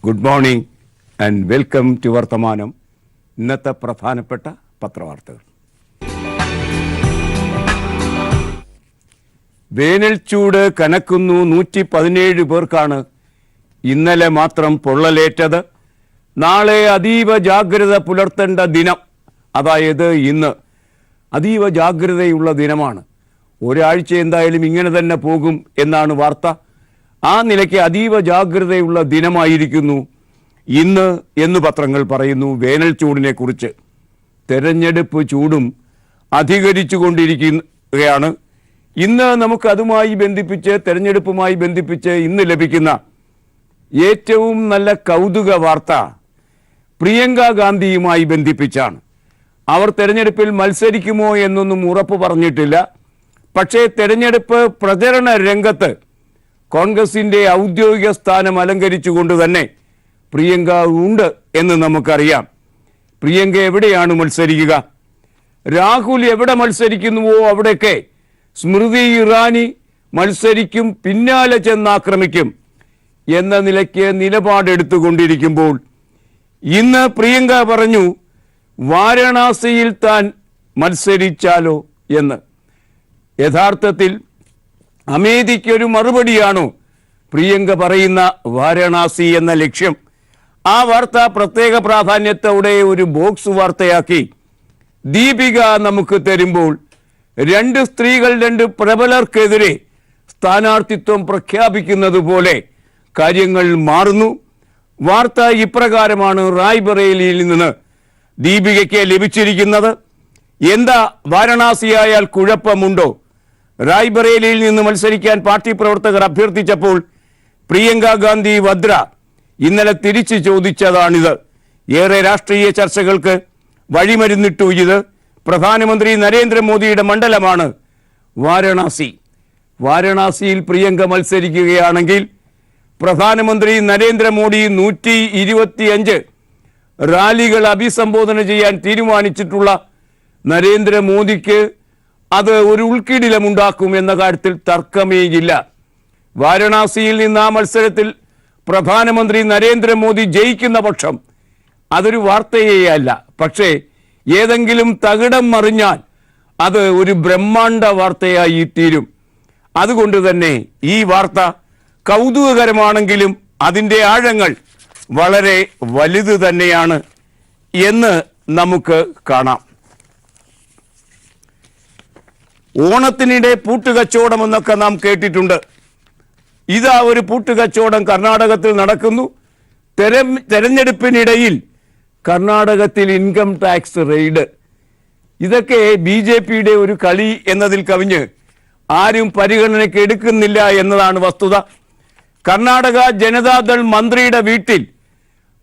Good morning and welcome to Varthamanam. ഇന്നത്തെ പ്രധാനപ്പെട്ട പത്രവാർത്തകൾ. വേനൽ ചൂട് കനക്കുന്നു. 117 പേർക്കാണ് ഇന്നലെ മാത്രം പൊള്ളലേറ്റത്. നാളെ അതീവ ജാഗ്രത പുലർത്തേണ്ട ദിനം, അതായത് ഇന്ന് അതീവ ജാഗ്രതയുള്ള ദിനമാണ്. ഒരാഴ്ച എന്തായാലും ഇങ്ങനെ തന്നെ പോകും എന്നാണ് വാർത്ത. ആ നിലയ്ക്ക് അതീവ ജാഗ്രതയുള്ള ദിനമായിരിക്കുന്നു ഇന്ന് എന്ന് പത്രങ്ങൾ പറയുന്നു. വേനൽ ചൂടിനെ കുറിച്ച് തെരഞ്ഞെടുപ്പ് ചൂടും അധികരിച്ചു കൊണ്ടിരിക്കുകയാണ്. ഇന്ന് നമുക്ക് അതുമായി ബന്ധിപ്പിച്ച്, തെരഞ്ഞെടുപ്പുമായി ബന്ധിപ്പിച്ച് ഇന്ന് ലഭിക്കുന്ന ഏറ്റവും നല്ല കൗതുക വാർത്ത പ്രിയങ്ക ഗാന്ധിയുമായി ബന്ധിപ്പിച്ചാണ്. അവർ തെരഞ്ഞെടുപ്പിൽ മത്സരിക്കുമോ എന്നൊന്നും ഉറപ്പ് പറഞ്ഞിട്ടില്ല. പക്ഷേ തെരഞ്ഞെടുപ്പ് പ്രചരണ രംഗത്ത് കോൺഗ്രസിൻ്റെ ഔദ്യോഗിക സ്ഥാനം അലങ്കരിച്ചുകൊണ്ട് തന്നെ പ്രിയങ്ക ഉണ്ട് എന്ന് നമുക്കറിയാം. പ്രിയങ്ക എവിടെയാണ് മത്സരിക്കുക? രാഹുൽ എവിടെ മത്സരിക്കുന്നുവോ അവിടെയൊക്കെ സ്മൃതി ഇറാനി മത്സരിക്കും, പിന്നാലെ ചെന്നാക്രമിക്കും എന്ന നിലയ്ക്ക് നിലപാടെടുത്തുകൊണ്ടിരിക്കുമ്പോൾ ഇന്ന് പ്രിയങ്ക പറഞ്ഞു വാരണാസിയിൽ താൻ മത്സരിച്ചാലോ എന്ന്. യഥാർത്ഥത്തിൽ അമേഠിക്കൊരു മറുപടിയാണോ പ്രിയങ്ക പറയുന്ന വാരണാസി എന്ന ലക്ഷ്യം? ആ വാർത്ത പ്രത്യേക പ്രാധാന്യത്തോടെ ഒരു ബോക്സ് വാർത്തയാക്കി ദീപിക നമുക്ക് തരുമ്പോൾ 2 സ്ത്രീകൾ 2 പ്രബലർക്കെതിരെ സ്ഥാനാർത്ഥിത്വം പ്രഖ്യാപിക്കുന്നത് പോലെ കാര്യങ്ങൾ മാറുന്നു. വാർത്ത ഇപ്രകാരമാണ് റായ്ബറേലിയിൽ നിന്ന് ദീപികയ്ക്ക് ലഭിച്ചിരിക്കുന്നത്. എന്താ വാരണാസിയായാൽ കുഴപ്പമുണ്ടോ? റായ്ബറേലിയിൽ നിന്ന് മത്സരിക്കാൻ പാർട്ടി പ്രവർത്തകർ അഭ്യർത്ഥിച്ചപ്പോൾ പ്രിയങ്ക ഗാന്ധി വദ്ര ഇന്നലെ തിരിച്ചു ചോദിച്ചതാണിത്. ഏറെ രാഷ്ട്രീയ ചർച്ചകൾക്ക് വഴിമരുന്നിട്ടു ഇത്. പ്രധാനമന്ത്രി നരേന്ദ്രമോദിയുടെ മണ്ഡലമാണ് വാരണാസി. വാരണാസിയിൽ പ്രിയങ്ക മത്സരിക്കുകയാണെങ്കിൽ പ്രധാനമന്ത്രി നരേന്ദ്രമോദി 125 റാലികൾ അഭിസംബോധന ചെയ്യാൻ തീരുമാനിച്ചിട്ടുള്ള നരേന്ദ്രമോദിക്ക് അത് ഒരു ഉൾക്കിടിലമുണ്ടാക്കും എന്ന കാര്യത്തിൽ തർക്കമേയില്ല. വാരണാസിയിൽ നിന്ന് ആ മത്സരത്തിൽ പ്രധാനമന്ത്രി നരേന്ദ്രമോദി ജയിക്കുന്ന പക്ഷം അതൊരു വാർത്തയേ അല്ല. പക്ഷേ ഏതെങ്കിലും തകിടം മറിഞ്ഞാൽ അത് ഒരു ബ്രഹ്മാണ്ഡ വാർത്തയായി തീരും. അതുകൊണ്ട് തന്നെ ഈ വാർത്ത കൗതുകകരമാണെങ്കിലും അതിൻ്റെ ആഴങ്ങൾ വളരെ വലുത് തന്നെയാണ് എന്ന് നമുക്ക് കാണാം. ഓണത്തിനിടെ പൂട്ടുകച്ചവടം എന്നൊക്കെ നാം കേട്ടിട്ടുണ്ട്. ഇതാ ഒരു പൂട്ടുകച്ചവടം കർണാടകത്തിൽ നടക്കുന്നു. തെരഞ്ഞെടുപ്പിനിടയിൽ കർണാടകത്തിൽ ഇൻകം ടാക്സ് റെയ്ഡ്. ഇതൊക്കെ BJPയുടെ ഒരു കളി എന്നതിൽ കവിഞ്ഞ് ആരും പരിഗണനയ്ക്ക് എടുക്കുന്നില്ല എന്നതാണ് വസ്തുത. കർണാടക ജനതാദൾ മന്ത്രിയുടെ വീട്ടിൽ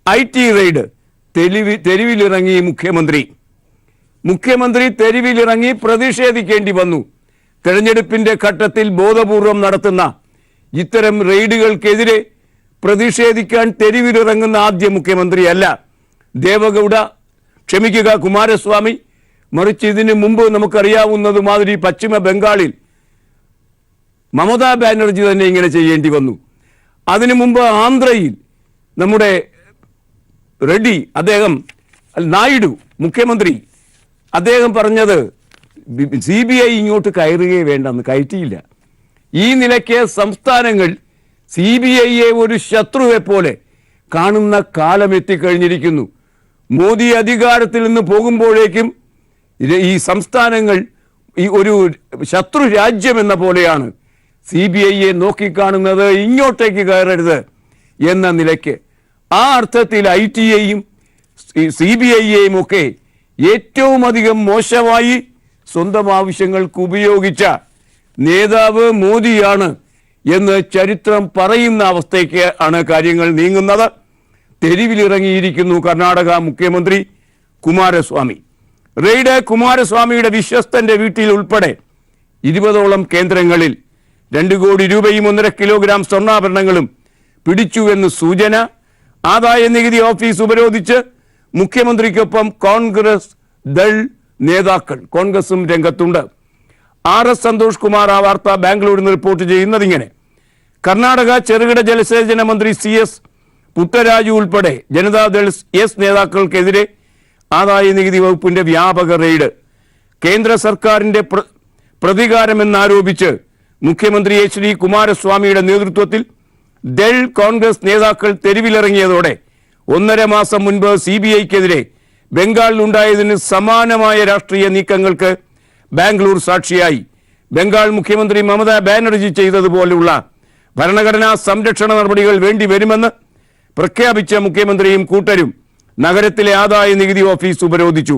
IT റെയ്ഡ്. തെരുവിലിറങ്ങി മുഖ്യമന്ത്രി തെരുവിലിറങ്ങി പ്രതിഷേധിക്കേണ്ടി വന്നു. തെരഞ്ഞെടുപ്പിന്റെ ഘട്ടത്തിൽ ബോധപൂർവം നടത്തുന്ന ഇത്തരം റെയ്ഡുകൾക്കെതിരെ പ്രതിഷേധിക്കാൻ തെരുവിലിറങ്ങുന്ന ആദ്യ മുഖ്യമന്ത്രിയല്ല കുമാരസ്വാമി. മറിച്ച് ഇതിനു മുമ്പ് നമുക്കറിയാവുന്നതുമാതിരി പശ്ചിമ ബംഗാളിൽ മമതാ ബാനർജി തന്നെ ഇങ്ങനെ ചെയ്യേണ്ടി വന്നു. അതിനു മുമ്പ് ആന്ധ്രയിൽ നമ്മുടെ റെഡ്ഡി, നായിഡു മുഖ്യമന്ത്രി, അദ്ദേഹം പറഞ്ഞത് CBI ഇങ്ങോട്ട് കയറുകയേ വേണ്ടെന്ന്, കയറ്റിയില്ല. ഈ നിലയ്ക്ക് സംസ്ഥാനങ്ങൾ CBIയെ ഒരു ശത്രുവെ പോലെ കാണുന്ന കാലം എത്തിക്കഴിഞ്ഞിരിക്കുന്നു. മോദി അധികാരത്തിൽ നിന്ന് പോകുമ്പോഴേക്കും ഈ സംസ്ഥാനങ്ങൾ ഈ ഒരു ശത്രു രാജ്യം എന്ന പോലെയാണ് CBIയെ നോക്കിക്കാണുന്നത്. ഇങ്ങോട്ടേക്ക് കയറരുത് എന്ന നിലയ്ക്ക് ആ അർത്ഥത്തിൽ ITയെയും CBIയെയും ഒക്കെ ഏറ്റവും അധികം മോശമായി സ്വന്തം ആവശ്യങ്ങൾക്ക് ഉപയോഗിച്ച നേതാവ് മോദിയാണ് എന്ന് ചരിത്രം പറയുന്ന അവസ്ഥയ്ക്ക് ആണ് കാര്യങ്ങൾ നീങ്ങുന്നത്. തെരുവിലിറങ്ങിയിരിക്കുന്നു കർണാടക മുഖ്യമന്ത്രി കുമാരസ്വാമി. റെയ്ഡ് കുമാരസ്വാമിയുടെ വിശ്വസ്തന്റെ വീട്ടിൽ ഉൾപ്പെടെ 20ഓളം കേന്ദ്രങ്ങളിൽ 2 കോടി രൂപയും 1.5 കിലോഗ്രാം സ്വർണ്ണാഭരണങ്ങളും പിടിച്ചുവെന്ന് സൂചന. ആദായ നികുതി ഓഫീസ് ഉപരോധിച്ച് മുഖ്യമന്ത്രിക്കൊപ്പം കോൺഗ്രസ് ദൾ നേതാക്കൾ. കോൺഗ്രസും രംഗത്തുണ്ട്. RS സന്തോഷ് കുമാർ ആ വാർത്ത ബാംഗ്ലൂരിൽ നിന്ന് റിപ്പോർട്ട് ചെയ്യുന്നത് ഇങ്ങനെ: കർണാടക ചെറുകിട ജലസേചന മന്ത്രി CS പുട്ടരാജു ഉൾപ്പെടെ ജനതാദൾ എസ് നേതാക്കൾക്കെതിരെ ആദായ നികുതി വകുപ്പിന്റെ വ്യാപക റെയ്ഡ്. കേന്ദ്ര സർക്കാരിന്റെ പ്രതികാരമെന്നാരോപിച്ച് മുഖ്യമന്ത്രി HD കുമാരസ്വാമിയുടെ നേതൃത്വത്തിൽ ദൾ കോൺഗ്രസ് നേതാക്കൾ തെരുവിലിറങ്ങിയതോടെ 1.5 മാസം മുൻപ് CBIക്കെതിരെ ബംഗാളിലുണ്ടായതിന് സമാനമായ രാഷ്ട്രീയ നീക്കങ്ങൾക്ക് ബാംഗ്ലൂർ സാക്ഷിയായി. ബംഗാൾ മുഖ്യമന്ത്രി മമതാ ബാനർജി ചെയ്തതുപോലുള്ള ഭരണഘടനാ സംരക്ഷണ നടപടികൾ വേണ്ടിവരുമെന്ന് പ്രഖ്യാപിച്ച മുഖ്യമന്ത്രിയും കൂട്ടരും നഗരത്തിലെ ആദായ നികുതി ഓഫീസ് ഉപരോധിച്ചു.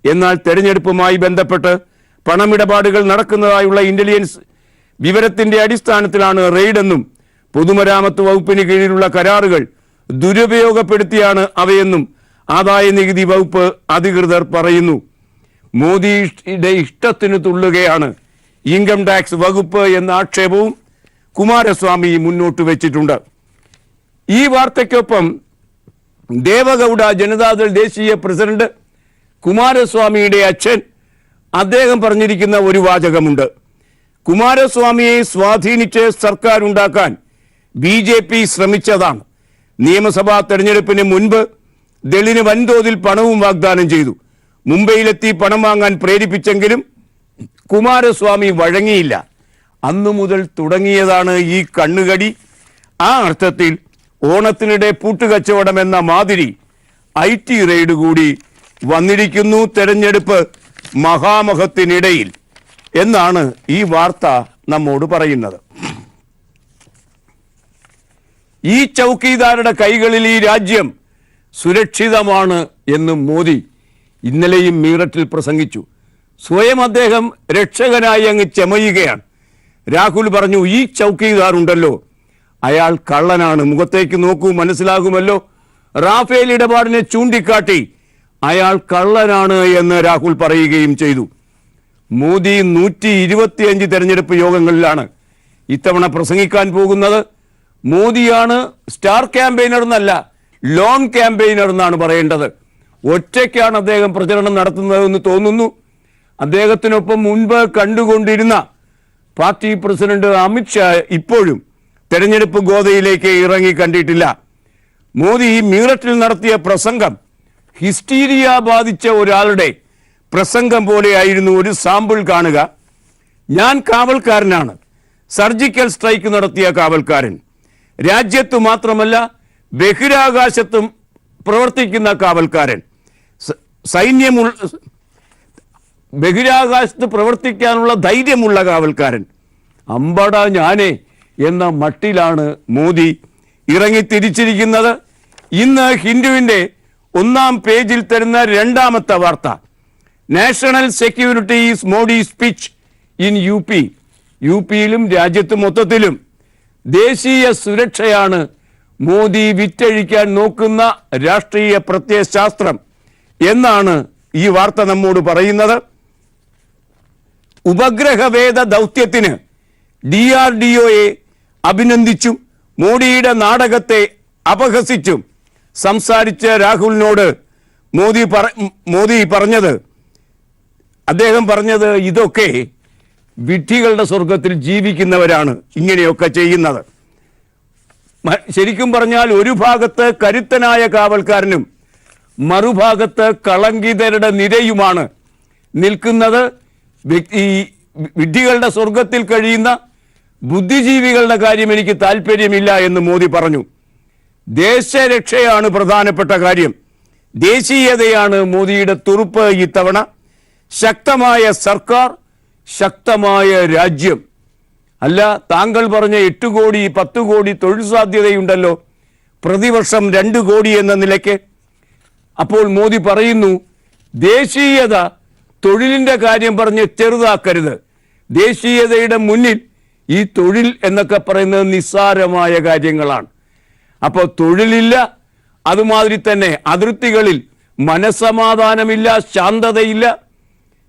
എന്നാൽ തെരഞ്ഞെടുപ്പുമായി ബന്ധപ്പെട്ട് പണമിടപാടുകൾ നടക്കുന്നതായുള്ള ഇന്റലിജൻസ് വിവരത്തിന്റെ അടിസ്ഥാനത്തിലാണ് റെയ്ഡെന്നും പൊതുമരാമത്ത് വകുപ്പിന് കീഴിലുള്ള കരാറുകൾ ദുരുപയോഗപ്പെടുത്തിയാണ് അവയെന്നും ആദായ നികുതി വകുപ്പ് അധികൃതർ പറയുന്നു. മോദിയുടെ ഇഷ്ടത്തിന് തുള്ളുകയാണ് ഇൻകം ടാക്സ് വകുപ്പ് എന്ന ആക്ഷേപവും കുമാരസ്വാമി മുന്നോട്ട് വെച്ചിട്ടുണ്ട്. ഈ വാർത്തയ്ക്കൊപ്പം ദേവഗൌഡ ജനതാദൾ ദേശീയ പ്രസിഡന്റ് കുമാരസ്വാമിയുടെ അച്ഛൻ അദ്ദേഹം പറഞ്ഞിരിക്കുന്ന ഒരു വാചകമുണ്ട്. കുമാരസ്വാമിയെ സ്വാധീനിച്ച് സർക്കാർ ഉണ്ടാക്കാൻ BJP ശ്രമിച്ചതാണ്. നിയമസഭാ തെരഞ്ഞെടുപ്പിന് മുൻപ് ദളിന് വൻതോതിൽ പണവും വാഗ്ദാനം ചെയ്തു. മുംബൈയിലെത്തി പണം വാങ്ങാൻ പ്രേരിപ്പിച്ചെങ്കിലും കുമാരസ്വാമി വഴങ്ങിയില്ല. അന്നു മുതൽ തുടങ്ങിയതാണ് ഈ കണ്ണുകടി. ആ അർത്ഥത്തിൽ ഓണത്തിനിടെ പൂട്ടുകച്ചവടം എന്ന മാതിരി IT റെയ്ഡ് കൂടി വന്നിരിക്കുന്നു തെരഞ്ഞെടുപ്പ് മഹാമഹത്തിനിടയിൽ എന്നാണ് ഈ വാർത്ത നമ്മോട് പറയുന്നത്. ഈ ചൗക്കീദാരുടെ കൈകളിൽ ഈ രാജ്യം സുരക്ഷിതമാണ് എന്ന് മോദി ഇന്നലെയും മീററ്റിൽ പ്രസംഗിച്ചു. സ്വയം അദ്ദേഹം രക്ഷകനായി അങ്ങ് ചമയുകയാണ്. രാഹുൽ പറഞ്ഞു, ഈ ചൗക്കീദാർ ഉണ്ടല്ലോ അയാൾ കള്ളനാണ്, മുഖത്തേക്ക് നോക്കൂ മനസ്സിലാകുമല്ലോ. റാഫേൽ ഇടപാടിനെ ചൂണ്ടിക്കാട്ടി അയാൾ കള്ളനാണ് എന്ന് രാഹുൽ പറയുകയും ചെയ്തു. മോദി 125 തെരഞ്ഞെടുപ്പ് യോഗങ്ങളിലാണ് ഇത്തവണ പ്രസംഗിക്കാൻ പോകുന്നത്. മോദിയാണ് സ്റ്റാർ ക്യാമ്പയിനർ എന്നല്ല, ലോൺ ക്യാമ്പയിനർ എന്നാണ് പറയേണ്ടത്. ഒറ്റയ്ക്കാണ് അദ്ദേഹം പ്രചരണം നടത്തുന്നതെന്ന് തോന്നുന്നു. അദ്ദേഹത്തിനൊപ്പം മുൻപ് കണ്ടുകൊണ്ടിരുന്ന പാർട്ടി പ്രസിഡന്റ് അമിത്ഷാ ഇപ്പോഴും തെരഞ്ഞെടുപ്പ് ഗോതയിലേക്ക് ഇറങ്ങി കണ്ടിട്ടില്ല. മോദി മീററ്റിൽ നടത്തിയ പ്രസംഗം ഹിസ്റ്റീരിയ ബാധിച്ച ഒരാളുടെ പ്രസംഗം പോലെയായിരുന്നു. ഒരു സാമ്പിൾ കാണുക. ഞാൻ കാവൽക്കാരനാണ്, സർജിക്കൽ സ്ട്രൈക്ക് നടത്തിയ കാവൽക്കാരൻ. രാജ്യത്തു മാത്രമല്ല ബഹിരാകാശത്തും പ്രവർത്തിക്കുന്ന കാവൽക്കാരൻ, ബഹിരാകാശത്ത് പ്രവർത്തിക്കാനുള്ള ധൈര്യമുള്ള കാവൽക്കാരൻ. അമ്പട ഞാനേ എന്ന മട്ടിലാണ് മോദി ഇറങ്ങി തിരിച്ചിരിക്കുന്നത്. ഇന്ന് ഹിന്ദുവിൻ്റെ 1-ാം പേജിൽ തരുന്ന 2ാമത്തെ വാർത്ത, national security is Modi speech in UP. UPയിലും രാജ്യത്ത് മൊത്തത്തിലും ദേശീയ സുരക്ഷയാണ് മോദി വിറ്റഴിക്കാൻ നോക്കുന്ന രാഷ്ട്രീയ പ്രത്യയശാസ്ത്രം എന്നാണ് ഈ വാർത്ത നമ്മോട് പറയുന്നത്. ഉപഗ്രഹവേദ ദൗത്യത്തിന് DRDOയെ അഭിനന്ദിച്ചും മോദിയുടെ നാടകത്തെ അപഹസിച്ചും സംസാരിച്ച രാഹുലിനോട് അദ്ദേഹം പറഞ്ഞത് ഇതൊക്കെ വിഡ്ഢികളുടെ സ്വർഗത്തിൽ ജീവിക്കുന്നവരാണ് ഇങ്ങനെയൊക്കെ ചെയ്യുന്നത്. ശരിക്കും പറഞ്ഞാൽ ഒരു ഭാഗത്ത് കരുത്തനായ കാവൽക്കാരനും മറുഭാഗത്ത് കളങ്കിതരുടെ നിരയുമാണ് നിൽക്കുന്നത്. ഈ വിഡ്ഢികളുടെ സ്വർഗത്തിൽ കഴിയുന്ന ബുദ്ധിജീവികളുടെ കാര്യം എനിക്ക് താല്പര്യമില്ല എന്ന് മോദി പറഞ്ഞു. ദേശരക്ഷയാണ് പ്രധാനപ്പെട്ട കാര്യം, ദേശീയതയാണ് മോദിയുടെ തുറുപ്പ് ഇത്തവണ. ശക്തമായ സർക്കാർ, ശക്തമായ രാജ്യം. അല്ല, താങ്കൾ പറഞ്ഞ 8 കോടി 10 കോടി തൊഴിൽ സാധ്യതയുണ്ടല്ലോ, പ്രതിവർഷം 2 കോടി എന്ന നിലയ്ക്ക്. അപ്പോൾ മോദി പറയുന്നു, ദേശീയത തൊഴിലിൻ്റെ കാര്യം പറഞ്ഞ് ചെറുതാക്കരുത്. ദേശീയതയുടെ മുന്നിൽ ഈ തൊഴിൽ എന്നൊക്കെ പറയുന്നത് നിസ്സാരമായ കാര്യങ്ങളാണ്. അപ്പോൾ തൊഴിലില്ല, അതുമാതിരി തന്നെ അതിർത്തികളിൽ മനസ്സമാധാനമില്ല, ശാന്തതയില്ല,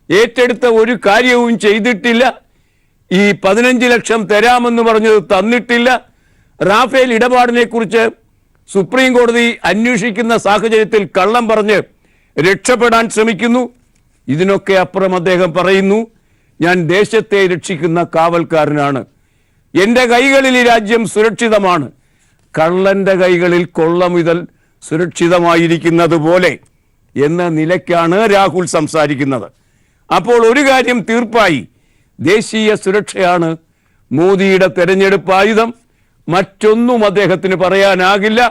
ഏറ്റെടുത്ത ഒരു കാര്യവും ചെയ്തിട്ടില്ല. ഈ 15 ലക്ഷം തരാമെന്ന് പറഞ്ഞത് തന്നിട്ടില്ല. റാഫേൽ ഇടപാടിനെ കുറിച്ച് സുപ്രീം കോടതി അന്വേഷിക്കുന്ന സാഹചര്യത്തിൽ കള്ളം പറഞ്ഞ് രക്ഷപ്പെടാൻ ശ്രമിക്കുന്നു. ഇതിനൊക്കെ അപ്പുറം അദ്ദേഹം പറയുന്നു, ഞാൻ ദേശത്തെ രക്ഷിക്കുന്ന കാവൽക്കാരനാണ്, എൻ്റെ കൈകളിൽ ഈ രാജ്യം സുരക്ഷിതമാണ്, കള്ളന്റെ കൈകളിൽ കൊള്ളമുതൽ സുരക്ഷിതമായിരിക്കുന്നത് പോലെ എന്ന നിലയ്ക്കാണ് രാഹുൽ സംസാരിക്കുന്നത്. അപ്പോൾ ഒരു കാര്യം തീർപ്പായി, ദേശീയ സുരക്ഷയാണ് മോദിയുടെ തെരഞ്ഞെടുപ്പ് ആയുധം. മറ്റൊന്നും അദ്ദേഹത്തിന് പറയാനാകില്ല.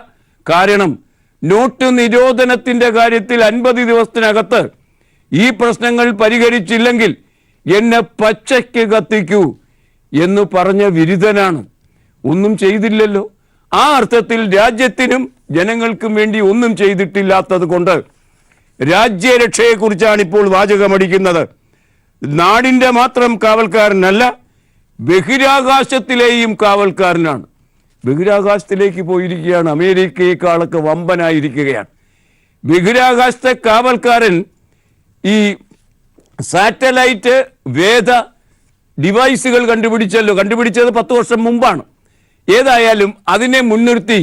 കാരണം നോട്ട് നിരോധനത്തിന്റെ കാര്യത്തിൽ 50 ദിവസത്തിനകത്ത് ഈ പ്രശ്നങ്ങൾ പരിഹരിച്ചില്ലെങ്കിൽ എന്നെ പച്ചയ്ക്ക് കത്തിക്കൂ എന്ന് പറഞ്ഞ വിരുദ്ധനാണ്. ഒന്നും ചെയ്തില്ലല്ലോ. ആ അർത്ഥത്തിൽ രാജ്യത്തിനും ജനങ്ങൾക്കും വേണ്ടി ഒന്നും ചെയ്തിട്ടില്ലാത്തത് കൊണ്ട് രാജ്യരക്ഷയെക്കുറിച്ചാണ് ഇപ്പോൾ വാചകമടിക്കുന്നത്. നാടിൻ്റെ മാത്രം കാവൽക്കാരനല്ല, ബഹിരാകാശത്തിലെയും കാവൽക്കാരനാണ്. ബഹിരാകാശത്തിലേക്ക് പോയിരിക്കുകയാണ്. അമേരിക്കയെക്കാളൊക്കെ വമ്പനായിരിക്കുകയാണ്. ബഹിരാകാശത്തെ കാവൽക്കാരൻ ഈ സാറ്റലൈറ്റ് വേദ ഡിവൈസുകൾ കണ്ടുപിടിച്ചത് 10 വർഷം മുമ്പാണ്. ഏതായാലും അതിനെ മുൻനിർത്തി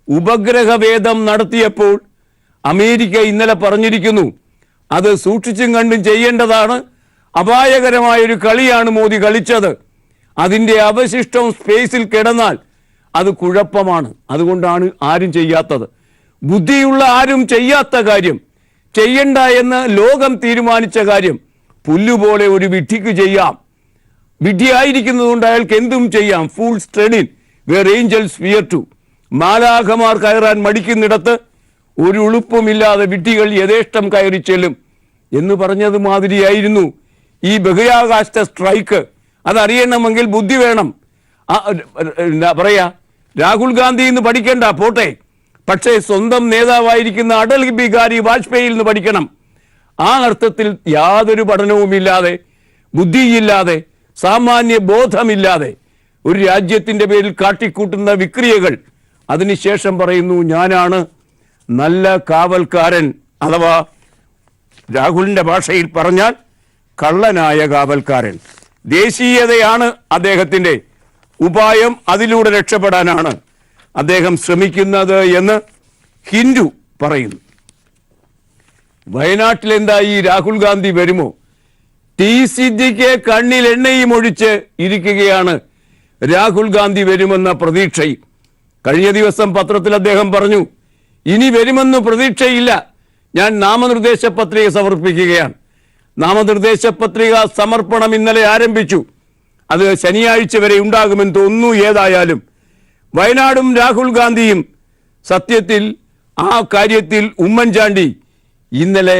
ഉപഗ്രഹവേദം നടത്തിയപ്പോൾ അമേരിക്ക ഇന്നലെ പറഞ്ഞിരിക്കുന്നു, അത് സൂക്ഷിച്ചും കണ്ടും ചെയ്യേണ്ടതാണ്. അപായകരമായൊരു കളിയാണ് മോദി കളിച്ചത്. അതിൻ്റെ അവശിഷ്ടം സ്പേസിൽ കിടന്നാൽ അത് കുഴപ്പമാണ്. അതുകൊണ്ടാണ് ആരും ചെയ്യാത്തത്. ബുദ്ധിയുള്ള ആരും ചെയ്യാത്ത കാര്യം, ചെയ്യണ്ട എന്ന് ലോകം തീരുമാനിച്ച കാര്യം പുല്ലുപോലെ ഒരു വിഡ്ഢിക്ക് ചെയ്യാം. വിഡ്ഢിയായിരിക്കുന്നതുകൊണ്ട് അയാൾക്ക് എന്തും ചെയ്യാം. Fools tread in where angels fear to. മാലാഖമാർ കയറാൻ മടിക്കുന്നിടത്ത് ഒരു ഉളുപ്പുമില്ലാതെ വിഡ്ഢികൾ യഥേഷ്ടം കയറി ചെല്ലും എന്ന് പറഞ്ഞത് മാതിരിയായിരുന്നു ഈ ബഹിരാകാശ സ്ട്രൈക്ക്. അതറിയണമെങ്കിൽ ബുദ്ധി വേണം. എന്താ പറയാ, രാഹുൽ ഗാന്ധി നിന്ന് പഠിക്കണ്ട പോട്ടെ, പക്ഷേ സ്വന്തം നേതാവായിരിക്കുന്ന അടൽ ബിഹാരി വാജ്പേയിയിൽ നിന്ന് പഠിക്കണം. ആ അർത്ഥത്തിൽ യാതൊരു പഠനവുമില്ലാതെ, ബുദ്ധിയില്ലാതെ, സാമാന്യ ബോധമില്ലാതെ ഒരു രാജ്യത്തിൻ്റെ പേരിൽ കാട്ടിക്കൂട്ടുന്ന വിക്രിയകൾ, അതിനുശേഷം പറയുന്നു ഞാനാണ് നല്ല കാവൽക്കാരൻ, അഥവാ രാഹുലിൻ്റെ ഭാഷയിൽ പറഞ്ഞാൽ കള്ളനായ കാവൽക്കാരൻ. ദേശീയതയാണ് അദ്ദേഹത്തിൻ്റെ ഉപായം, അതിലൂടെ രക്ഷപ്പെടാനാണ് അദ്ദേഹം ശ്രമിക്കുന്നത് എന്ന് ഹിന്ദു പറയുന്നു. വയനാട്ടിലെന്തായി? രാഹുൽ ഗാന്ധി വരുമോ? ടി സിദ്ദിഖ് കണ്ണിൽ എണ്ണയും ഒഴിച്ച് ഇരിക്കുകയാണ് രാഹുൽ ഗാന്ധി വരുമെന്ന പ്രതീക്ഷയും. കഴിഞ്ഞ ദിവസം പത്രത്തിൽ അദ്ദേഹം പറഞ്ഞു, ഇനി വരുമെന്ന് പ്രതീക്ഷയില്ല, ഞാൻ നാമനിർദ്ദേശ പത്രിക സമർപ്പിക്കുകയാണ്. നാമനിർദ്ദേശ പത്രിക സമർപ്പണം ഇന്നലെ ആരംഭിച്ചു. അത് ശനിയാഴ്ച വരെ ഉണ്ടാകുമെന്ന് തോന്നുന്നു. ഏതായാലും വയനാടും രാഹുൽ ഗാന്ധിയും സത്യത്തിൽ ആ കാര്യത്തിൽ ഉമ്മൻചാണ്ടി ഇന്നലെ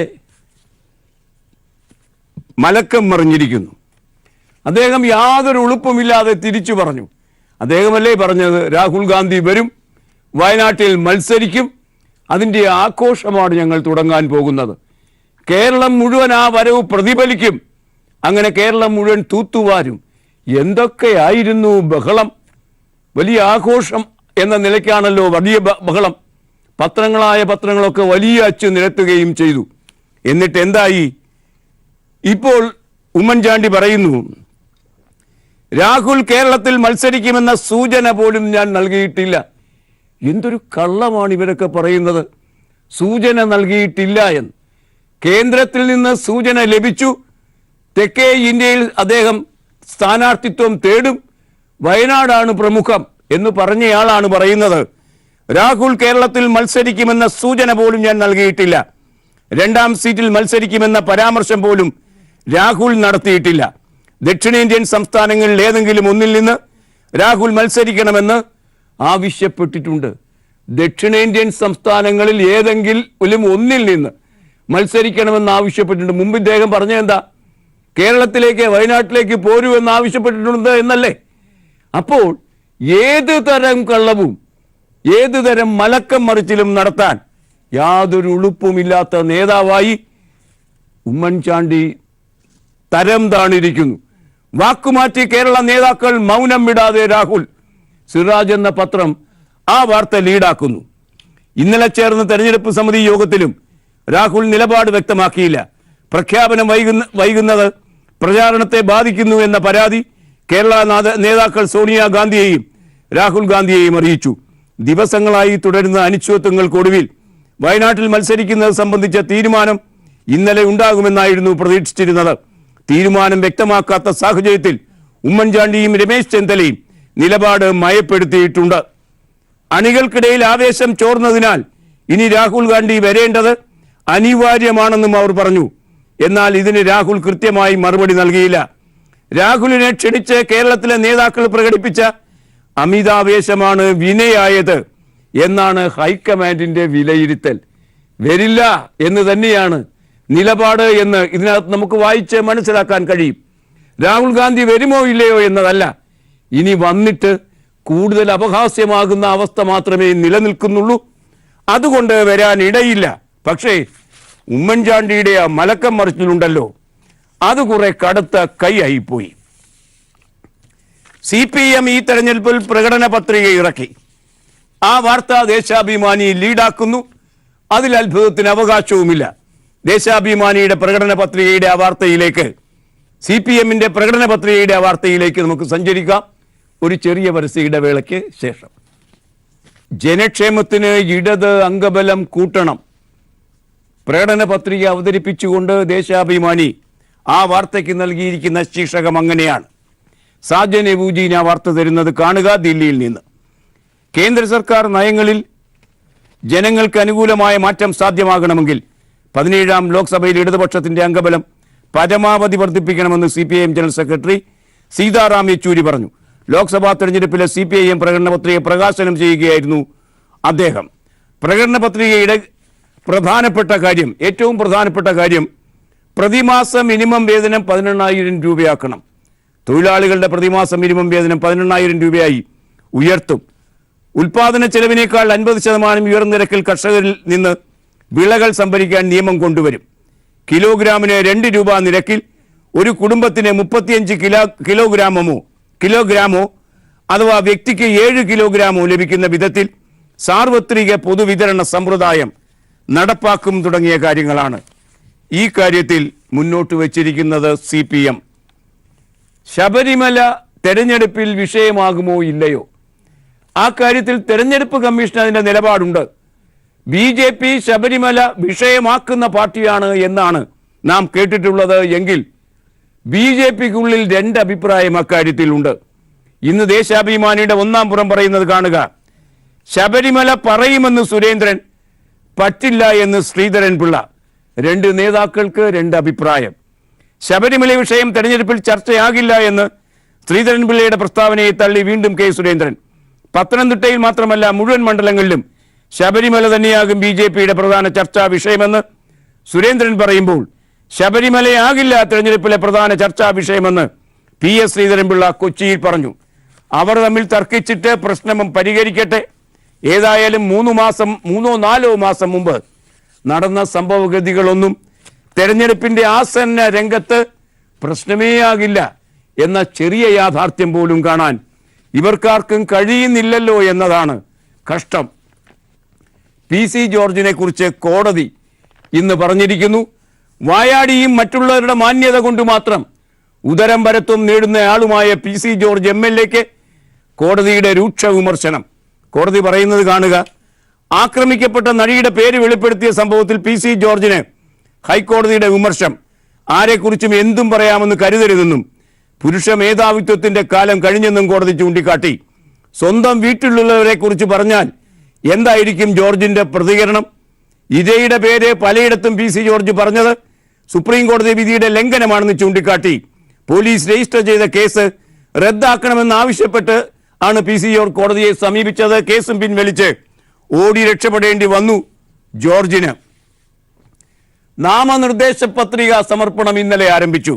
മലക്കം മറിഞ്ഞിരിക്കുന്നു. അദ്ദേഹം യാതൊരു ഉളുപ്പുമില്ലാതെ തിരിച്ചു പറഞ്ഞു. അദ്ദേഹമല്ലേ പറഞ്ഞത് രാഹുൽ ഗാന്ധി വരും, വയനാട്ടിൽ മത്സരിക്കും, അതിൻ്റെ ആഘോഷമാണ് ഞങ്ങൾ തുടങ്ങാൻ പോകുന്നത്. കേരളം മുഴുവൻ ആ വരവ് പ്രതിഫലിക്കും. അങ്ങനെ കേരളം മുഴുവൻ തൂത്തുവാരും. എന്തൊക്കെയായിരുന്നു ബഹളം! വലിയ ആഘോഷം എന്ന നിലയ്ക്കാണല്ലോ വലിയ ബഹളം. പത്രങ്ങളൊക്കെ വലിയ അച്ചു നിരത്തുകയും ചെയ്തു. എന്നിട്ട് എന്തായി? ഇപ്പോൾ ഉമ്മൻചാണ്ടി പറയുന്നു, രാഹുൽ കേരളത്തിൽ മത്സരിക്കുമെന്ന സൂചന പോലും ഞാൻ നൽകിയിട്ടില്ല. എന്തൊരു കള്ളമാണ് ഇവരൊക്കെ പറയുന്നത്. സൂചന നൽകിയിട്ടില്ല എന്ന്. കേന്ദ്രത്തിൽ നിന്ന് സൂചന ലഭിച്ചു. തെക്കേ ഇന്ത്യയിൽ അദ്ദേഹം സ്ഥാനാർത്ഥിത്വം തേടും, വയനാടാണ് പ്രമുഖം എന്ന് പറഞ്ഞയാളാണ് പറയുന്നത് രാഹുൽ കേരളത്തിൽ മത്സരിക്കുമെന്ന സൂചന പോലും ഞാൻ നൽകിയിട്ടില്ല. 2ാം സീറ്റിൽ മത്സരിക്കുമെന്ന പരാമർശം പോലും രാഹുൽ നടത്തിയിട്ടില്ല. ദക്ഷിണേന്ത്യൻ സംസ്ഥാനങ്ങളിൽ ഏതെങ്കിലും ഒന്നിൽ നിന്ന് രാഹുൽ മത്സരിക്കണമെന്ന് ആവശ്യപ്പെട്ടിട്ടുണ്ട്. ദക്ഷിണേന്ത്യൻ സംസ്ഥാനങ്ങളിൽ ഏതെങ്കിലും ഒന്നിൽ നിന്ന് മത്സരിക്കണമെന്ന് ആവശ്യപ്പെട്ടിട്ടുണ്ട്. മുമ്പ് ഇദ്ദേഹം പറഞ്ഞതെന്താ? കേരളത്തിലേക്ക്, വയനാട്ടിലേക്ക് പോരൂ എന്ന് ആവശ്യപ്പെട്ടിട്ടുണ്ട് എന്നല്ലേ? അപ്പോൾ ഏത് തരം കള്ളവും ഏത് തരം മലക്കം മറിച്ചിലും നടത്താൻ യാതൊരു ഉളുപ്പുമില്ലാത്ത നേതാവായി ഉമ്മൻചാണ്ടി തരം താണിരിക്കുന്നു. വാക്കുമാറ്റി കേരള നേതാക്കൾ മൗനം വിടാതെ രാഹുൽ. സിറാജ് എന്ന പത്രം ആ വാർത്ത ലീഡാക്കുന്നു. ഇന്നലെ ചേർന്ന തെരഞ്ഞെടുപ്പ് സമിതി യോഗത്തിലും രാഹുൽ നിലപാട് വ്യക്തമാക്കിയില്ല. പ്രഖ്യാപനം വൈകുന്നത് പ്രചാരണത്തെ ബാധിക്കുന്നു എന്ന പരാതി കേരള നേതാക്കൾ സോണിയാഗാന്ധിയെയും രാഹുൽ ഗാന്ധിയെയും അറിയിച്ചു. ദിവസങ്ങളായി തുടരുന്ന അനിശ്ചിതത്വങ്ങൾക്കൊടുവിൽ വയനാട്ടിൽ മത്സരിക്കുന്നത് സംബന്ധിച്ച തീരുമാനം ഇന്നലെ ഉണ്ടാകുമെന്നായിരുന്നു പ്രതീക്ഷിച്ചിരുന്നത്. തീരുമാനം വ്യക്തമാക്കാത്ത സാഹചര്യത്തിൽ ഉമ്മൻചാണ്ടിയും രമേശ് ചെന്നിത്തലയും നിലപാട് മയപ്പെടുത്തിയിട്ടുണ്ട്. അണികൾക്കിടയിൽ ആവേശം ചോർന്നതിനാൽ ഇനി രാഹുൽ ഗാന്ധി വരേണ്ടത് അനിവാര്യമാണെന്നും അവർ പറഞ്ഞു. എന്നാൽ ഇതിന് രാഹുൽ കൃത്യമായി മറുപടി നൽകിയില്ല. രാഹുലിനെ ക്ഷണിച്ച് കേരളത്തിലെ നേതാക്കൾ പ്രകടിപ്പിച്ച അമിതാവേശമാണ് വിനയായത് എന്നാണ് ഹൈക്കമാൻഡിന്റെ വിലയിരുത്തൽ. വരില്ല എന്ന് തന്നെയാണ് നിലപാട് എന്ന് ഇതിനകത്ത് നമുക്ക് വായിച്ച് മനസ്സിലാക്കാൻ കഴിയും. രാഹുൽ ഗാന്ധി വരുമോ ഇല്ലയോ എന്നതല്ല, ഇനി വന്നിട്ട് കൂടുതൽ അപഹാസ്യമാകുന്ന അവസ്ഥ മാത്രമേ നിലനിൽക്കുന്നുള്ളൂ. അതുകൊണ്ട് വരാൻ ഇടയില്ല. പക്ഷേ ഉമ്മൻചാണ്ടിയുടെ ആ മലക്കം മറിച്ചിലുണ്ടല്ലോ, അത് കുറെ കടുത്ത കൈയായിപ്പോയി. CPM ഈ തെരഞ്ഞെടുപ്പിൽ പ്രകടന പത്രിക ഇറക്കി. ആ വാർത്ത ദേശാഭിമാനി ലീഡാക്കുന്നു. അതിൽ അത്ഭുതത്തിന് അവകാശവുമില്ല. ദേശാഭിമാനിയുടെ പ്രകടന പത്രികയുടെ ആ വാർത്തയിലേക്ക്, CPMന്റെ പ്രകടന പത്രികയുടെ ആ വാർത്തയിലേക്ക് നമുക്ക് സഞ്ചരിക്കാം ഒരു ചെറിയ പരസ്യ ഇടവേളയ്ക്ക് ശേഷം. ജനക്ഷേമത്തിന് ഇടത് അംഗബലം കൂട്ടണം. പ്രകടന പത്രിക അവതരിപ്പിച്ചുകൊണ്ട് ദേശാഭിമാനി ആ വാർത്തയ്ക്ക് നൽകിയിരിക്കുന്ന ശീർഷകം അങ്ങനെയാണ്. സാജൻ എബൂജീൻ ആ വാർത്ത തരുന്നത് കാണുക. ദില്ലിയിൽ നിന്ന് കേന്ദ്ര സർക്കാർ നയങ്ങളിൽ ജനങ്ങൾക്ക് അനുകൂലമായ മാറ്റം സാധ്യമാകണമെങ്കിൽ 17ാം ലോക്സഭയിൽ ഇടതുപക്ഷത്തിന്റെ അംഗബലം പരമാവധി വർദ്ധിപ്പിക്കണമെന്ന് CPIM general secretary Sitaram Yechury പറഞ്ഞു. ലോക്സഭാ തെരഞ്ഞെടുപ്പിലെ CPIM പ്രകടന പത്രിക പ്രകാശനം ചെയ്യുകയായിരുന്നു അദ്ദേഹം. പ്രകടന പത്രികയുടെ ഏറ്റവും പ്രധാനപ്പെട്ട കാര്യം പ്രതിമാസ മിനിമം വേതനം 18,000 രൂപയാക്കണം. തൊഴിലാളികളുടെ പ്രതിമാസ മിനിമം വേതനം 18,000 രൂപയായി ഉയർത്തും. ഉൽപാദന ചെലവിനേക്കാൾ 50% ഉയർന്ന നിരക്കിൽ കർഷകരിൽ നിന്ന് വിളകൾ സംഭരിക്കാൻ നിയമം കൊണ്ടുവരും. കിലോഗ്രാമിന് 2 രൂപ നിരക്കിൽ ഒരു കുടുംബത്തിന് 35 കിലോഗ്രാമോ അഥവാ വ്യക്തിക്ക് 7 കിലോഗ്രാമോ ലഭിക്കുന്ന വിധത്തിൽ സാർവത്രിക പൊതുവിതരണ സമ്പ്രദായം നടപ്പാക്കും തുടങ്ങിയ കാര്യങ്ങളാണ് ഈ കാര്യത്തിൽ മുന്നോട്ട് വച്ചിരിക്കുന്നത് CPM. ശബരിമല തെരഞ്ഞെടുപ്പിൽ വിഷയമാകുമോ ഇല്ലയോ? ആ കാര്യത്തിൽ തെരഞ്ഞെടുപ്പ് കമ്മീഷൻ അതിന്റെ നിലപാടുണ്ട്. BJP ശബരിമല വിഷയമാക്കുന്ന പാർട്ടിയാണ് എന്നാണ് നാം കേട്ടിട്ടുള്ളത് എങ്കിൽ BJPക്കുള്ളിൽ 2 അഭിപ്രായം അക്കാര്യത്തിലുണ്ട്. ഇന്ന് ദേശാഭിമാനിയുടെ 1-ാം പുറം പറയുന്നത് കാണുക. ശബരിമല പറയുമെന്ന് സുരേന്ദ്രൻ, പറ്റില്ല എന്ന് ശ്രീധരൻ പിള്ള. 2 നേതാക്കൾക്ക് 2 അഭിപ്രായം. ശബരിമല വിഷയം തെരഞ്ഞെടുപ്പിൽ ചർച്ചയാകില്ല എന്ന് ശ്രീധരൻ പിള്ളയുടെ പ്രസ്താവനയെ തള്ളി വീണ്ടും K സുരേന്ദ്രൻ. പത്തനംതിട്ടയിൽ മാത്രമല്ല മുഴുവൻ മണ്ഡലങ്ങളിലും ശബരിമല തന്നെയാകും BJPയുടെ പ്രധാന ചർച്ചാ വിഷയമെന്ന് സുരേന്ദ്രൻ പറയുമ്പോൾ ശബരിമലയാകില്ല തെരഞ്ഞെടുപ്പിലെ പ്രധാന ചർച്ചാ വിഷയമെന്ന് PS ശ്രീധരൻപിള്ള കൊച്ചിയിൽ പറഞ്ഞു. അവർ തമ്മിൽ തർക്കിച്ചിട്ട് പ്രശ്നം പരിഹരിക്കട്ടെ. ഏതായാലും 3-4 മാസം മുമ്പ് നടന്ന സംഭവഗതികളൊന്നും തെരഞ്ഞെടുപ്പിന്റെ ആസന്ന രംഗത്ത് പ്രശ്നമേയാകില്ല എന്ന ചെറിയ യാഥാർത്ഥ്യം പോലും കാണാൻ ഇവർക്കാർക്കും കഴിയുന്നില്ലല്ലോ എന്നതാണ് കഷ്ടം. PC ജോർജിനെ കുറിച്ച് കോടതി ഇന്ന് പറഞ്ഞിരിക്കുന്നു. വായാടിയും മറ്റുള്ളവരുടെ മാന്യത കൊണ്ട് മാത്രം ഉദരം പരത്വം നേടുന്നയാളുമായ PC ജോർജ് MLAക്ക് കോടതിയുടെ രൂക്ഷ വിമർശനം. കോടതി പറയുന്നത് കാണുക. ആക്രമിക്കപ്പെട്ട നടിയുടെ പേര് വെളിപ്പെടുത്തിയ സംഭവത്തിൽ PC ജോർജിന് ഹൈക്കോടതിയുടെ വിമർശനം. ആരെക്കുറിച്ചും എന്തും പറയാമെന്ന് കരുതരുതെന്നും പുരുഷ മേധാവിത്വത്തിന്റെ കാലം കഴിഞ്ഞെന്നും കോടതി ചൂണ്ടിക്കാട്ടി. സ്വന്തം വീട്ടിലുള്ളവരെ കുറിച്ച് പറഞ്ഞാൽ എന്തായിരിക്കും ജോർജിന്റെ പ്രതികരണം? ഇരയുടെ പേര് പലയിടത്തും PC ജോർജ് പറഞ്ഞത് സുപ്രീം കോടതി വിധിയുടെ ലംഘനമാണെന്ന് ചൂണ്ടിക്കാട്ടി പോലീസ് രജിസ്റ്റർ ചെയ്ത കേസ് റദ്ദാക്കണമെന്നാവശ്യപ്പെട്ട് ആണ് PC ജോർജ് കോടതിയെ സമീപിച്ചത്. കേസും പിൻവലിച്ച് ഓടി രക്ഷപ്പെടേണ്ടി വന്നു ജോർജിന്. നാമനിർദ്ദേശ പത്രിക സമർപ്പണം ഇന്നലെ ആരംഭിച്ചു.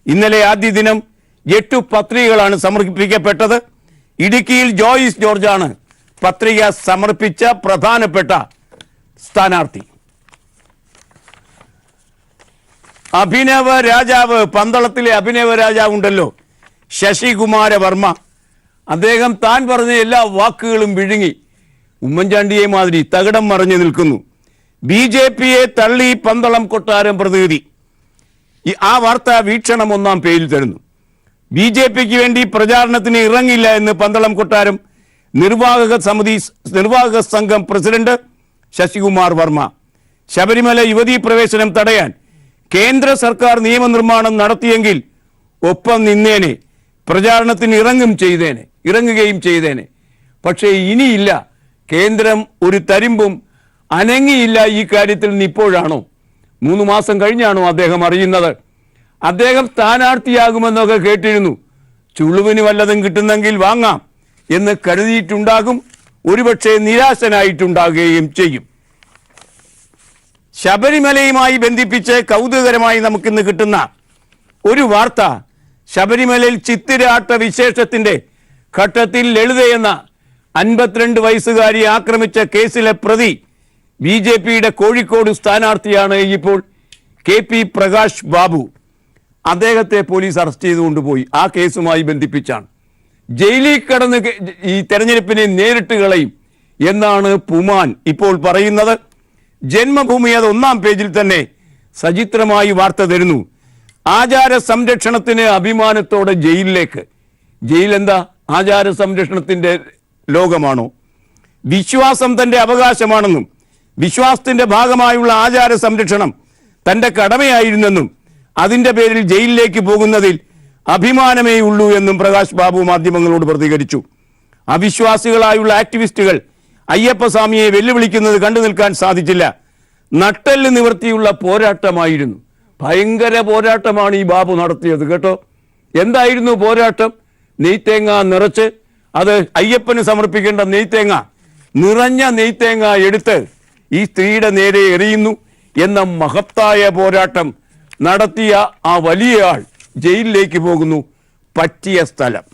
ഇന്നലെ ആദ്യ ദിനം 8 പത്രികകളാണ് സമർപ്പിക്കപ്പെട്ടത്. ഇടുക്കിയിൽ ജോയിസ് ജോർജാണ് പത്രിക സമർപ്പിച്ച പ്രധാനപ്പെട്ട സ്ഥാനാർത്ഥി. അഭിനവ രാജാവ്, പന്തളത്തിലെ അഭിനവ രാജാവ് ഉണ്ടല്ലോ, ശശികുമാര വർമ്മ, അദ്ദേഹം താൻ പറഞ്ഞ എല്ലാ വാക്കുകളും വിഴുങ്ങി ഉമ്മൻചാണ്ടിയെ മാതിരി തകിടം മറിഞ്ഞു നിൽക്കുന്നു. BJPയെ തള്ളി പന്തളം കൊട്ടാരം പ്രതിനിധി. ആ വാർത്ത വീക്ഷണം 1-ാം പേജിൽ തരുന്നു. BJPക്ക് വേണ്ടി പ്രചാരണത്തിന് ഇറങ്ങില്ല എന്ന് പന്തളം കൊട്ടാരം നിർവാഹക സംഘം പ്രസിഡന്റ് ശശികുമാർ വർമ്മ. ശബരിമല യുവതീ പ്രവേശനം തടയാൻ കേന്ദ്ര സർക്കാർ നിയമനിർമ്മാണം നടത്തിയെങ്കിൽ ഒപ്പം നിന്നേനെ, പ്രചാരണത്തിന് ഇറങ്ങുകയും ചെയ്തേനെ. പക്ഷേ ഇനിയില്ല കേന്ദ്രം ഒരു തരിമ്പും അനങ്ങിയില്ല ഈ കാര്യത്തിൽ നിന്ന് ഇപ്പോഴാണോ? 3 മാസം കഴിഞ്ഞാണോ അദ്ദേഹം അറിയുന്നത്? അദ്ദേഹം സ്ഥാനാർത്ഥിയാകുമെന്നൊക്കെ കേട്ടിരുന്നു. ചുളുവിന് വല്ലതും കിട്ടുന്നെങ്കിൽ വാങ്ങാം എന്ന് കരുതിയിട്ടുണ്ടാകും. ഒരുപക്ഷെ നിരാശനായിട്ടുണ്ടാകുകയും ചെയ്യും. ശബരിമലയുമായി ബന്ധിപ്പിച്ച് കൗതുകകരമായി നമുക്കിന്ന് കിട്ടുന്ന ഒരു വാർത്ത, ശബരിമലയിൽ ചിത്തിരാട്ട വിശേഷത്തിന്റെ ഘട്ടത്തിൽ ലളിതയെന്ന 52 വയസ്സുകാരി ആക്രമിച്ച കേസിലെ പ്രതി BJPയുടെ കോഴിക്കോട് സ്ഥാനാർത്ഥിയാണ് ഇപ്പോൾ KP പ്രകാശ് ബാബു. അദ്ദേഹത്തെ പോലീസ് അറസ്റ്റ് ചെയ്തുകൊണ്ടുപോയി. ആ കേസുമായി ബന്ധിപ്പിച്ചാണ്. ജയിലിൽ കടന്ന് ഈ തെരഞ്ഞെടുപ്പിനെ നേരിട്ട് കളയും എന്നാണ് പുമാൻ ഇപ്പോൾ പറയുന്നത്. ജന്മഭൂമി അത് 1-ാം പേജിൽ തന്നെ സചിത്രമായി വാർത്ത തരുന്നു. ആചാര സംരക്ഷണത്തിന് അഭിമാനത്തോടെ ജയിലിലേക്ക്. ജയിൽ എന്താ ആചാര സംരക്ഷണത്തിന്റെ ലോകമാണോ? വിശ്വാസം തന്റെ അവകാശമാണെന്നും വിശ്വാസത്തിന്റെ ഭാഗമായുള്ള ആചാര സംരക്ഷണം തന്റെ കടമയായിരുന്നെന്നും അതിന്റെ പേരിൽ ജയിലിലേക്ക് പോകുന്നതിൽ അഭിമാനമേ ഉള്ളൂ എന്നും പ്രകാശ് ബാബു മാധ്യമങ്ങളോട് പ്രതികരിച്ചു. അവിശ്വാസികളായുള്ള ആക്ടിവിസ്റ്റുകൾ അയ്യപ്പസ്വാമിയെ വെല്ലുവിളിക്കുന്നത് കണ്ടു നിൽക്കാൻ സാധിച്ചില്ല. നട്ടെല്ല് നിവർത്തിയുള്ള പോരാട്ടമായിരുന്നു. ഭയങ്കര പോരാട്ടമാണ് ഈ ബാബു നടത്തിയത് കേട്ടോ. എന്തായിരുന്നു പോരാട്ടം? നെയ്ത്തേങ്ങ നിറച്ച്, അത് അയ്യപ്പന് സമർപ്പിക്കേണ്ട നെയ്ത്തേങ്ങ, നിറഞ്ഞ നെയ്ത്തേങ്ങ എടുത്ത് ഈ സ്ത്രീയുടെ നേരെ എറിയുന്നു എന്ന മഹത്തായ പോരാട്ടം നടത്തിയ ആ വലിയ ആൾ ജയിലിലേക്ക് പോകുന്നു. പറ്റിയ സ്ഥലം.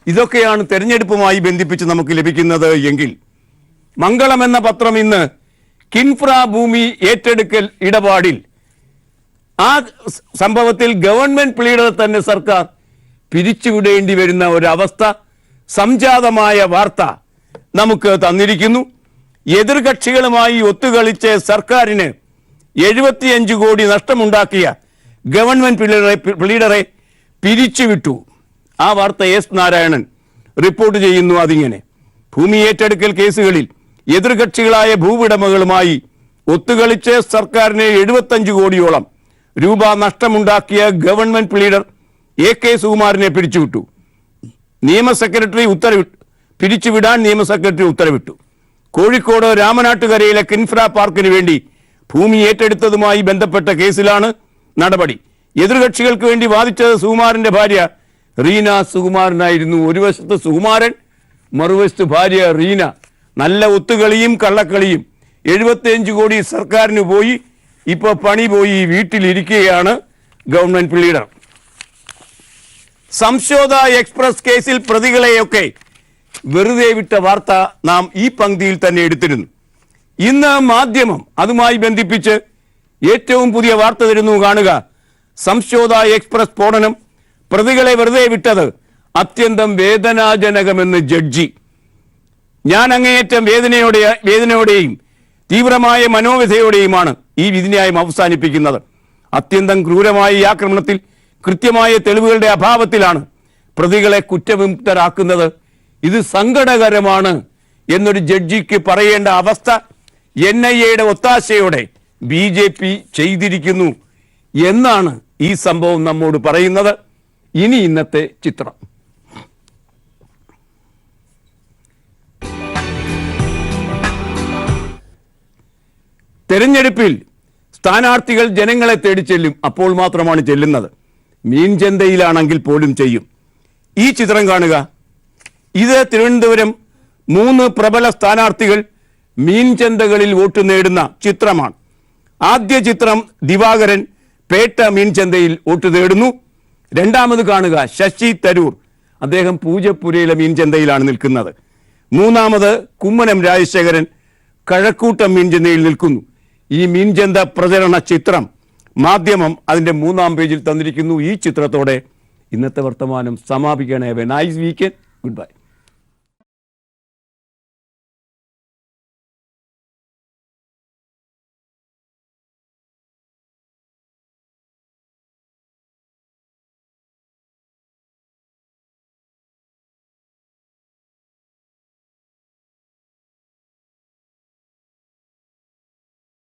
ഇതൊക്കെയാണ് തെരഞ്ഞെടുപ്പുമായി ബന്ധിപ്പിച്ച് നമുക്ക് ലഭിക്കുന്നത് എങ്കിൽ, മംഗളം എന്ന പത്രം ഇന്ന് കിൻഫ്ര ഭൂമി ഏറ്റെടുക്കൽ ഇടപാടിൽ ആ സംഭവത്തിൽ ഗവൺമെന്റ് പ്ലീഡർ തന്നെ സർക്കാർ പിരിച്ചുവിടേണ്ടി വരുന്ന ഒരവസ്ഥ, സംജാതമായ വാർത്ത നമുക്ക് തന്നിരിക്കുന്നു. എതിർകക്ഷികളുമായി ഒത്തുകളിച്ച് സർക്കാരിന് 75 കോടി നഷ്ടമുണ്ടാക്കിയ ഗവൺമെന്റ് പ്ലീഡറെ പിരിച്ചുവിട്ടു. ആ വാർത്ത എസ് നാരായണൻ റിപ്പോർട്ട് ചെയ്യുന്നു. അതിങ്ങനെ: ഭൂമി ഏറ്റെടുക്കൽ കേസുകളിൽ എതിർകക്ഷികളായ ഭൂവുടമകളുമായി ഒത്തുകളിച്ച് സർക്കാരിന് 75 കോടിയോളം രൂപ നഷ്ടമുണ്ടാക്കിയ ഗവൺമെന്റ് പ്ലീഡർ AK സുകുമാരനെ പിരിച്ചുവിട്ടു. പിരിച്ചുവിടാൻ നിയമ സെക്രട്ടറി ഉത്തരവിട്ടു. കോഴിക്കോട് രാമനാട്ടുകരയിലെ കിൻഫ്ര പാർക്കിന് വേണ്ടി ഭൂമി ഏറ്റെടുത്തതുമായി ബന്ധപ്പെട്ട കേസിലാണ് നടപടി. എതിർകക്ഷികൾക്ക് വേണ്ടി വാദിച്ചത് സുകുമാരന്റെ ഭാര്യ റീന സുകുമാരനായിരുന്നു. ഒരു വശത്ത് സുകുമാരൻ, മറുവശത്ത് ഭാര്യ റീന. നല്ല ഒത്തുകളിയും കള്ളക്കളിയും. 75 കോടി സർക്കാരിന് പോയി. ഇപ്പൊ പണി പോയി, വീട്ടിലിരിക്കുകയാണ് ഗവൺമെന്റ് പ്ലീഡർ. സംശോധ എക്സ്പ്രസ് കേസിൽ പ്രതികളെയൊക്കെ വെറുതെ വിട്ട വാർത്ത നാം ഈ പങ്ക്തിയിൽ തന്നെ എടുത്തിരുന്നു. ഇന്ന് മാധ്യമം അതുമായി ബന്ധിപ്പിച്ച് ഏറ്റവും പുതിയ വാർത്ത തരുന്നു. കാണുക: സംശോധ എക്സ്പ്രസ് സ്ഫോടനം, പ്രതികളെ വെറുതെ വിട്ടത് അത്യന്തം വേദനാജനകമെന്ന് ജഡ്ജി. ഞാൻ അങ്ങേയറ്റം വേദനയോടെയും തീവ്രമായ മനോവ്യഥയോടെയുമാണ് ഈ വിധിന്യായം അവസാനിപ്പിക്കുന്നത്. അത്യന്തം ക്രൂരമായ ഈ ആക്രമണത്തിൽ കൃത്യമായ തെളിവുകളുടെ അഭാവത്തിലാണ് പ്രതികളെ കുറ്റവിമുക്തരാക്കുന്നത്. ഇത് സങ്കടകരമാണ് എന്നൊരു ജഡ്ജിക്ക് പറയേണ്ട അവസ്ഥ NIAയുടെ ഒത്താശയോടെ BJP ചെയ്തിരിക്കുന്നു എന്നാണ് ഈ സംഭവം നമ്മോട് പറയുന്നത്. ഇനി ഇന്നത്തെ ചിത്രം. തെരഞ്ഞെടുപ്പിൽ സ്ഥാനാർത്ഥികൾ ജനങ്ങളെ തേടി ചെല്ലും. അപ്പോൾ മാത്രമാണ് ചെല്ലുന്നത്. മീൻചന്തയിലാണെങ്കിൽ പോലും ചെയ്യും. ഈ ചിത്രം കാണുക. ഇത് തിരുവനന്തപുരം 3 പ്രബല സ്ഥാനാർത്ഥികൾ മീൻചന്തകളിൽ വോട്ട് നേടുന്ന ചിത്രമാണ്. ആദ്യ ചിത്രം ദിവാകരൻ പേട്ട മീൻചന്തയിൽ വോട്ട് നേടുന്നു. രണ്ടാമത് കാണുക ശശി തരൂർ. അദ്ദേഹം പൂജപ്പുരയിലെ മീൻചന്തയിലാണ് നിൽക്കുന്നത്. മൂന്നാമത് കുമ്മനം രാജശേഖരൻ കഴക്കൂട്ടം മീൻചന്തയിൽ നിൽക്കുന്നു. ഈ മീൻചന്ത പ്രചരണ ചിത്രം മാധ്യമം അതിന്റെ 3-ാം പേജിൽ തന്നിരിക്കുന്നു. ഈ ചിത്രത്തോടെ ഇന്നത്തെ വർത്തമാനം സമാപിക്കണേ. Nice weekend. Good by.